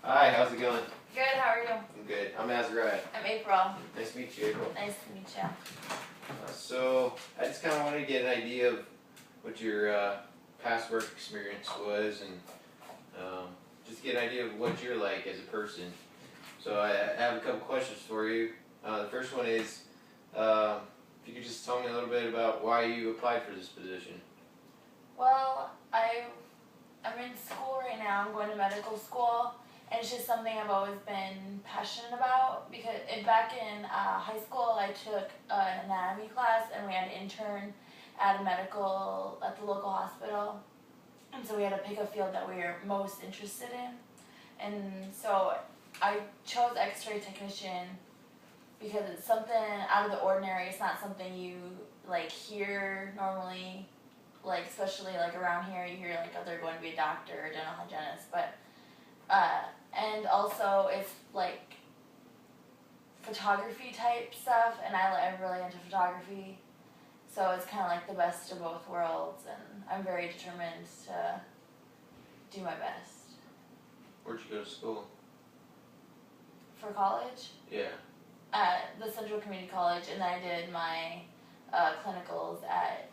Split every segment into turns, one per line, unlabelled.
Hi, how's it going?
Good, how are you?
I'm good. I'm Azariah.
I'm April.
Nice to meet you, April.
Nice to meet you.
So, I just kind of wanted to get an idea of what your past work experience was and just get an idea of what you're like as a person. So, I have a couple questions for you. The first one is, if you could just tell me a little bit about why you applied for this position.
Well, I'm in school right now. I'm going to medical school, and it's just something I've always been passionate about because back in high school I took an anatomy class and we had to intern at the local hospital, and so we had to pick a field that we were most interested in, and so I chose X-ray technician because it's something out of the ordinary. It's not something you hear normally. Especially around here, you hear they're going to be a doctor or dental hygienist, but and also it's photography type stuff, and I'm really into photography, so it's kind of the best of both worlds, and I'm very determined to do my best.
Where'd you go to school?
For college?
Yeah.
At the Central Community College, and then I did my clinicals at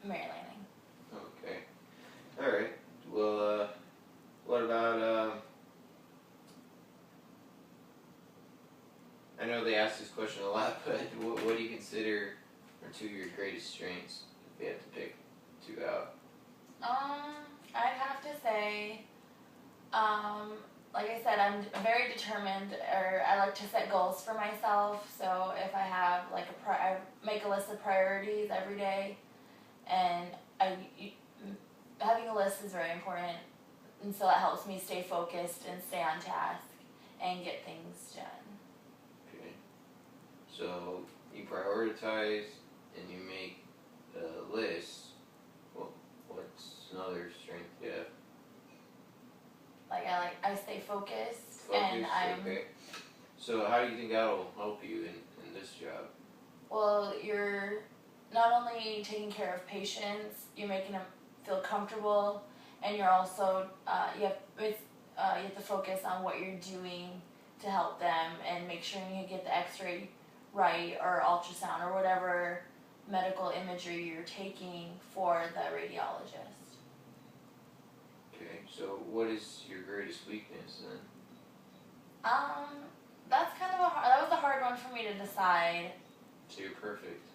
Mary Lanning.
Okay. Alright. Well, what about, I know they ask this question a lot, but what do you consider are two of your greatest strengths, if you had to pick two out?
I'd have to say, like I said, I'm very determined, or I like to set goals for myself, so if I have I make a list of priorities every day, and having a list is very important, and so that helps me stay focused and stay on task and get things done.
Okay. So you prioritize and you make a list. Well, what's another strength you have?
I stay focused and I'm.
Okay. So how do you think that'll help you in this job?
Well, you're not only taking care of patients, you're making them feel comfortable, and you're also you have to focus on what you're doing to help them and make sure you get the X-ray right or ultrasound or whatever medical imagery you're taking for the radiologist.
Okay, so what is your greatest weakness then?
That's that was a hard one for me to decide.
So you're perfect.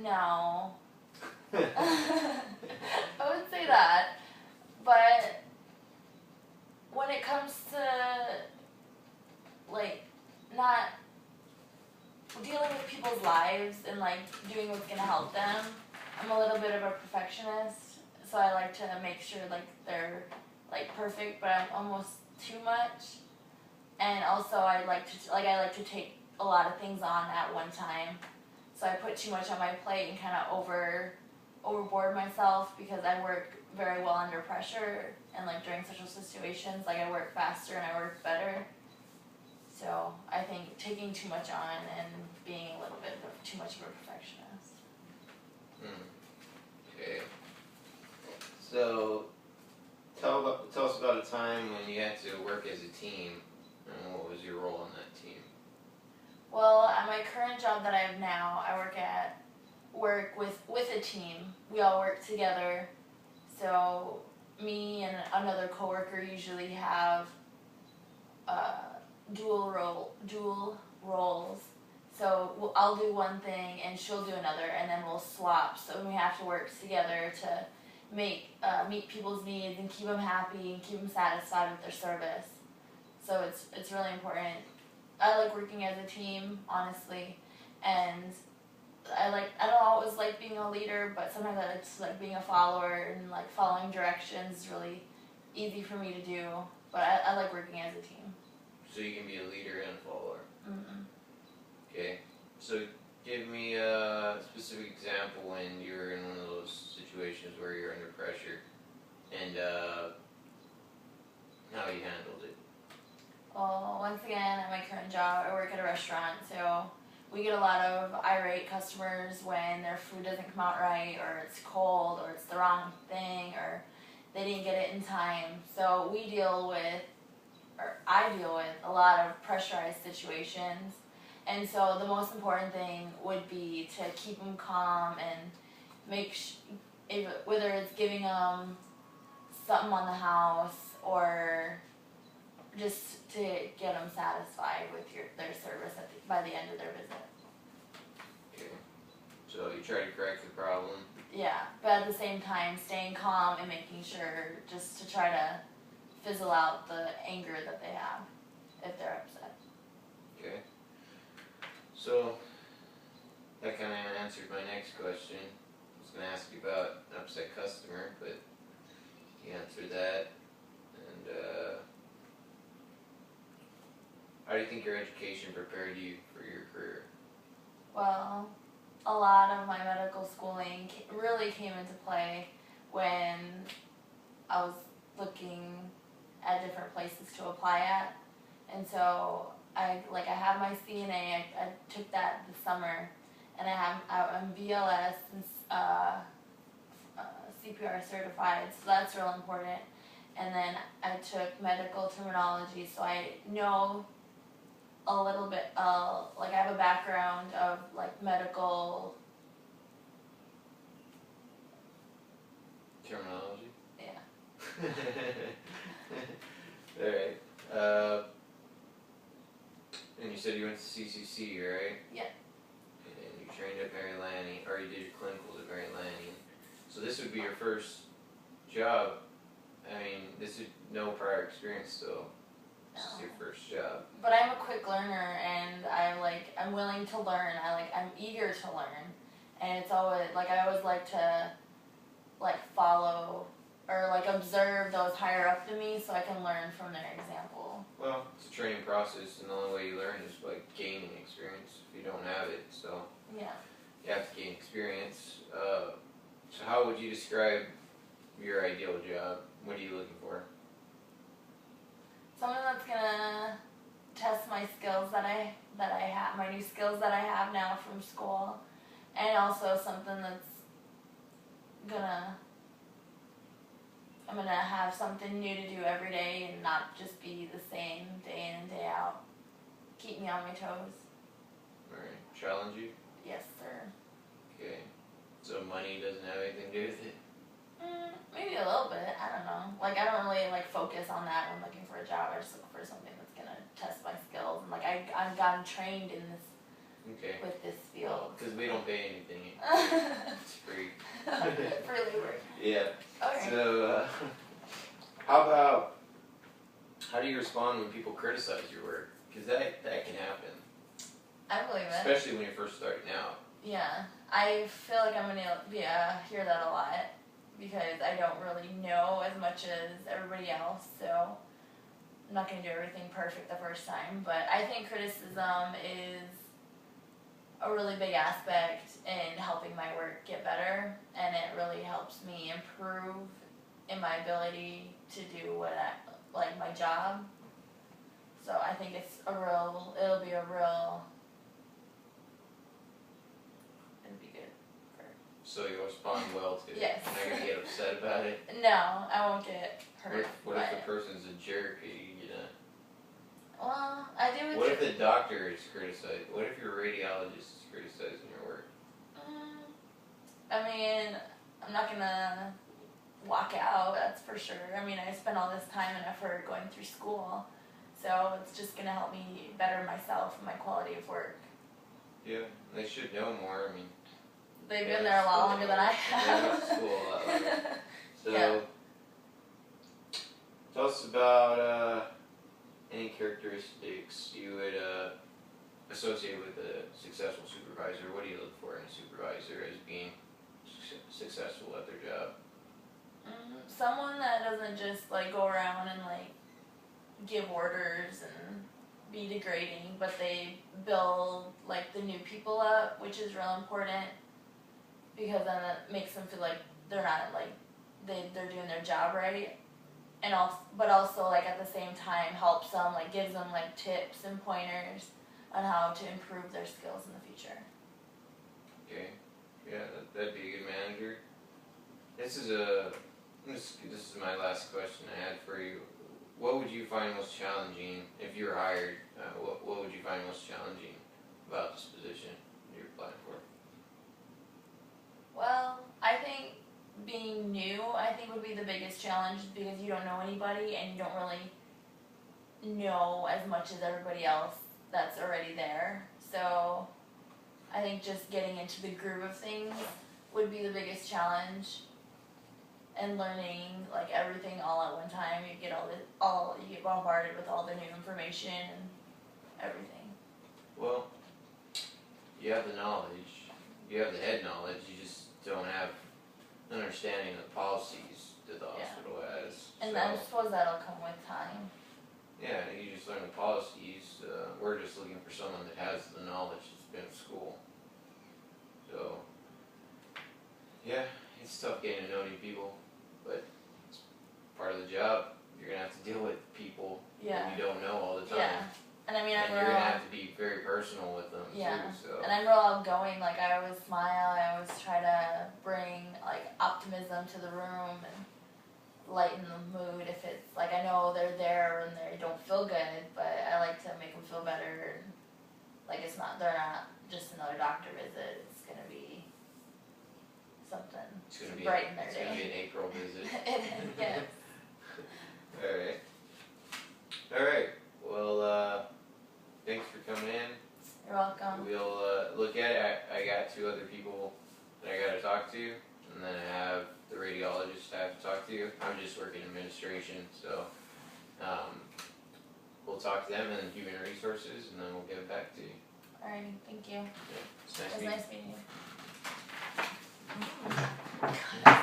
No. I wouldn't say that, but when it comes to not dealing with people's lives and doing what's gonna help them, I'm a little bit of a perfectionist, so I like to make sure they're perfect, but I'm almost too much. And also I like to take a lot of things on at one time. So I put too much on my plate and kind of overboard myself because I work very well under pressure, and during social situations, I work faster and I work better. So I think taking too much on and being a little bit too much of a perfectionist.
Okay. So tell us about a time when you had to work as a team, and what was your role on that team?
Well, at my current job that I have now, I work with a team. We all work together. So me and another coworker usually have dual roles. So I'll do one thing and she'll do another, and then we'll swap. So we have to work together to meet people's needs and keep them happy and keep them satisfied with their service. So it's really important. I like working as a team, honestly, and I don't always like being a leader, but sometimes it's being a follower, and following directions is really easy for me to do. But I like working as a team.
So you can be a leader and a follower.
Mm-hmm.
Okay. So give me a specific example when you're in one of those situations where you're under pressure, and how you handled it.
Well, once again, at my current job, I work at a restaurant, so we get a lot of irate customers when their food doesn't come out right, or it's cold, or it's the wrong thing, or they didn't get it in time. So we deal with or I deal with a lot of pressurized situations, and so the most important thing would be to keep them calm and whether it's giving them something on the house or just to get them satisfied with their service by the end of their visit.
Okay. So you try to correct the problem.
Yeah, but at the same time, staying calm and making sure just to try to fizzle out the anger that they have if they're upset.
Okay. So that kind of answered my next question. I was going to ask you about an upset customer, but you answered that. And how do you think your education prepared you for your career?
Well, a lot of my medical schooling really came into play when I was looking at different places to apply at, and so I have my CNA. I took that this summer, and I'm BLS and CPR certified, so that's real important. And then I took medical terminology, so I know a little bit. I have a background of medical.
Terminology?
Yeah.
Alright. And you said you went to CCC, right?
Yeah.
And you trained at Mary Lanning, or you did your clinicals at Mary Lanning. So this would be your first job. I mean, this is no prior experience though. This is your first job.
But I'm a quick learner, and I'm willing to learn. I'm eager to learn, and it's always I always like to follow or observe those higher up to me so I can learn from their example.
Well, it's a training process, and the only way you learn is by gaining experience. If you don't have it, so
Yeah.
you have to gain experience. So how would you describe your ideal job? What are you looking for?
Someone that's gonna test my skills that I have, my new skills that I have now from school, and also something that's I'm gonna have something new to do every day and not just be the same day in and day out. Keep me on my toes.
Alright, challenge you?
Yes, sir.
Okay. So money doesn't have anything to do with it?
Maybe a little bit. I don't know. I don't really focus on that when looking for a job. I just look for something that's gonna test my skills. And I've gotten trained in this
Okay.
with this field.
Because we don't pay anything. It's free.
For labor.
Yeah.
Okay.
So, how do you respond when people criticize your work? Because that can happen.
I believe it.
Especially when you're first starting out.
Yeah. I feel like I'm gonna hear that a lot because I don't really know as much as everybody else, so I'm not gonna do everything perfect the first time. But I think criticism is a really big aspect in helping my work get better, and it really helps me improve in my ability to do my job. So I think it'll be good.
So you'll respond well to it.
Yes.
You're not gonna get upset about it.
No, I won't get hurt.
What if the person's a jerk? Are you gonna?
Well, I do.
What if the doctor is criticized? What if your radiologist is criticizing your work?
I mean, I'm not gonna walk out. That's for sure. I mean, I spent all this time and effort going through school, so it's just gonna help me better myself and my quality of work.
Yeah, they should know more. I mean,
they've been there a lot longer than I have.
They went to school a lot longer. So,
yeah.
Tell us about any characteristics you would associate with a successful supervisor. What do you look for in a supervisor as being successful at their job?
Someone that doesn't just go around and give orders and be degrading, but they build the new people up, which is real important because then it makes them feel like they're not they're doing their job right, and also at the same time helps them gives them tips and pointers on how to improve their skills in the future.
Okay, yeah, that'd be a good manager. This is my last question I had for you. what would you find most challenging if you were hired? What would you find most challenging about this position you're applying for?
Well, I think being new, I think would be the biggest challenge because you don't know anybody and you don't really know as much as everybody else that's already there. So I think just getting into the groove of things would be the biggest challenge. And learning like everything all at one time, you get you get bombarded with all the new information and everything.
Well, you have the knowledge, you have the head knowledge, you just don't have an understanding of the policies that the hospital has.
And
so,
I suppose that'll come with time.
yeah, you just learn the policies. We're just looking for someone that has the knowledge that's been in school. So, yeah, it's tough getting to know new people, but it's part of the job. You're gonna have to deal with people that you don't know all the time.
Yeah. And I mean,
And you're gonna have to be very personal with them too. So.
And I'm real outgoing. Like I always smile. I always try to bring like optimism to the room and lighten the mood. If it's like I know they're there and they don't feel good, but I like to make them feel better. And, like they're not just another doctor visit. It's gonna be something to brighten their day.
It's gonna be an April visit.
Yes.
Alright. Well, thanks for coming in.
You're welcome.
We'll look at it. I got 2 other people that I gotta talk to, and then I have the radiologist I have to talk to. I'm just working administration, so we'll talk to them and then human resources, and then we'll get it back to you.
Alright, thank you.
Yeah, it's
It was
meeting you.
nice meeting you.